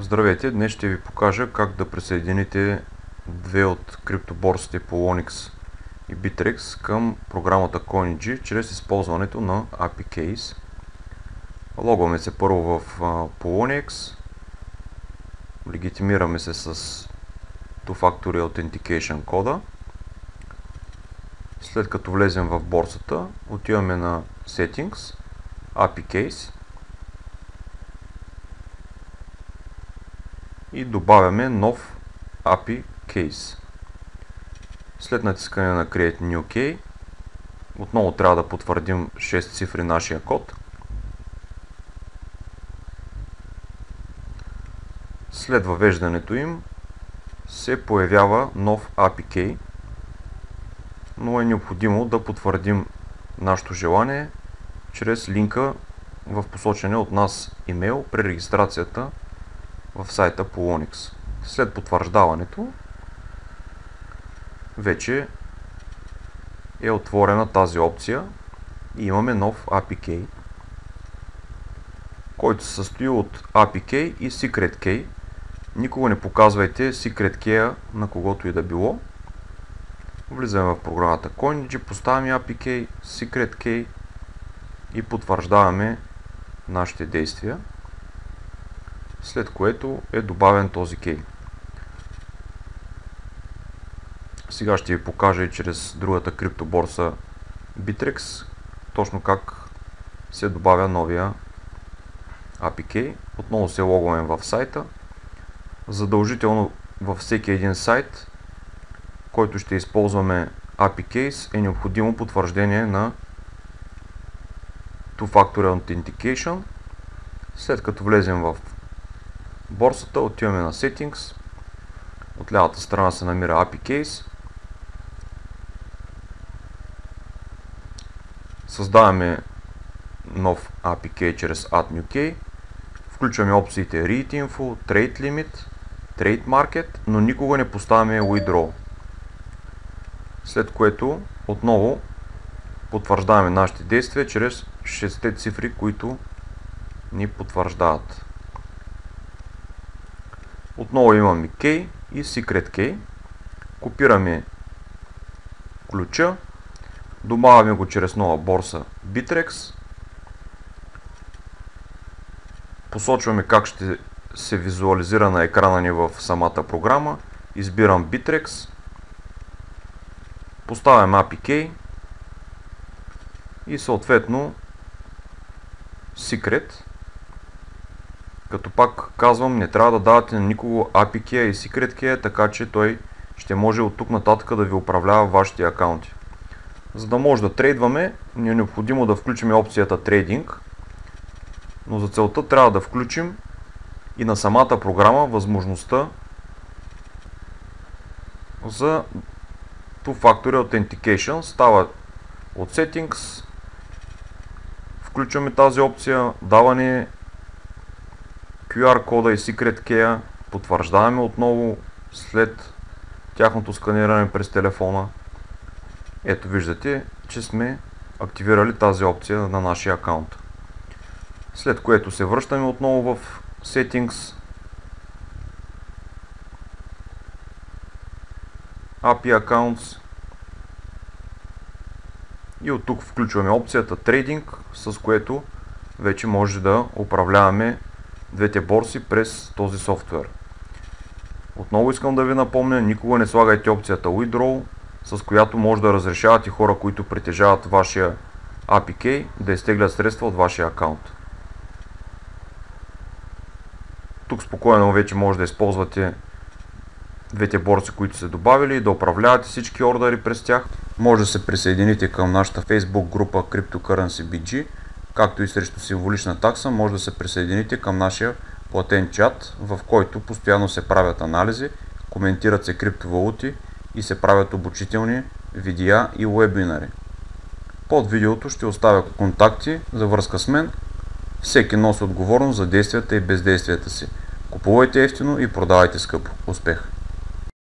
Здравейте, днес ще ви покажа как да присъедините две от криптоборсите Polonix и Bittrex към програмата CoinEdge чрез използването на API Case. Логваме се първо в Polonix, легитимираме се с Two-Factor Authentication кода. След като влезем в борсата, отиваме на Settings, API Case и добавяме нов API Case. След натискане на Create New Key, отново трябва да потвърдим 6 цифри нашия код. След въвеждането им се появява нов API Key, но е необходимо да потвърдим нашето желание чрез линка в посочения от нас имейл при регистрацията в сайта Polonix. След потвърждаването вече е отворена тази опция и имаме нов API Key, който се състои от API Key и Secret Key. Никога не показвайте Secret Key на когото и да било. Влизаме в програмата CoinEdge, поставяме API Key, Secret Key и потвърждаваме нашите действия, след което е добавен този кей. Сега ще ви покажа и чрез другата криптоборса Bittrex точно как се добавя новия API Key. Отново се логваме в сайта. Задължително във всеки един сайт, който ще използваме API Case, е необходимо потвърждение на Two-Factor Authentication. След като влезем в борсата, отиваме на Settings. От лявата страна се намира API Case. Създаваме нов API Key чрез Add New Key. Включваме опциите Read Info, Trade Limit, Trade Market, но никога не поставяме Withdraw. След което отново потвърждаваме нашите действия чрез 6 цифри, които ни потвърждават. Отново имаме Key и Secret Key. Копираме ключа, добавяме го чрез нова борса Bittrex. Посочваме как ще се визуализира на екрана ни в самата програма. Избирам Bittrex. Поставям API Key и съответно Secret. Като пак казвам, не трябва да давате на никого API Key и Secret Key, така че той ще може от тук нататък да ви управлява вашите акаунти. За да може да трейдваме, ни е необходимо да включим опцията Trading, но за целта трябва да включим и на самата програма възможността за Two-Factor Authentication. Става от Settings, включваме тази опция, даване QR кода и Secret Key, потвърждаваме отново след тяхното сканиране през телефона. Ето виждате, че сме активирали тази опция на нашия акаунт. След което се връщаме отново в Settings, API Accounts и от тук включваме опцията Trading, с което вече може да управляваме двете борси през този софтуер. Отново искам да ви напомня, никога не слагайте опцията Withdraw, с която може да разрешавате хора, които притежават вашия API Key, да изтеглят средства от вашия акаунт. Тук спокойно вече може да използвате двете борси, които сте добавили, и да управлявате всички ордери през тях. Може да се присъедините към нашата Facebook група Cryptocurrency BG, както и срещу символична такса може да се присъедините към нашия платен чат, в който постоянно се правят анализи, коментират се криптовалути и се правят обучителни видеа и вебинари. Под видеото ще оставя контакти за връзка с мен. Всеки носи отговорност за действията и бездействията си. Купувайте евтино и продавайте скъпо. Успех!